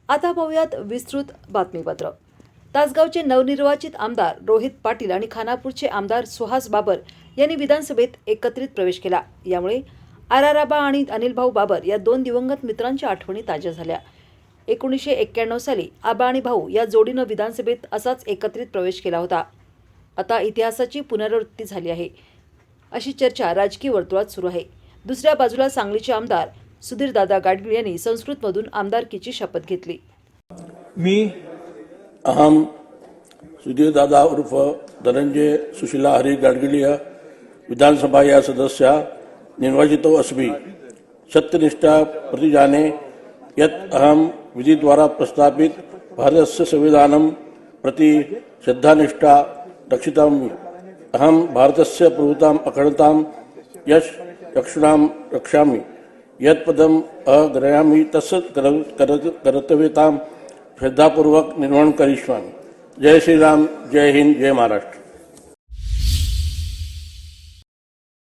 आता पाहूयात विस्तृत बातमीपत्र। तासगावचे नवनिर्वाचित आमदार रोहित पाटील आणि खानापूरचे आमदार सुहास बाबर यांनी विधानसभेत एकत्रित प्रवेश केला। यामुळे आराराबा आणि अनिलभाऊ बाबर या दोन दिवंगत मित्रांच्या आठवणी ताज्या झाल्या। 1991 साली आबा आणि भाऊ या जोडीनं विधानसभेत असाच एकत्रित प्रवेश केला होता। आता इतिहासाची पुनरावृत्ती झाली आहे अशी चर्चा राजकीय वर्तुळात सुरू आहे। दुसऱ्या बाजूला सांगलीचे आमदार सुधीरदादा गाडगीळ यांनी संस्कृतमधून आमदारकीची शपथ घेतली। मी अहम सुधीरदादा उर्फ धनंजय सुशीला हरी गाडगिलीय विधानसभा या सदस्य निर्वाचितो अस्मि सत्यनिष्ठा प्रतिजाने यत् अहम विधि द्वारा प्रस्थापित भारतस्य संविधानं प्रति श्रद्धानिष्ठा रक्षितामि। अहम भारतस्य प्रभुताम् अखंडतां यश रक्षणां रक्षामि। यत्पदम् अग्रयामि तस्य कर्तव्यतां श्रद्धापूर्वक निर्वहन करिष्यामि। जय श्री राम, जय हिंद, जय महाराष्ट्र।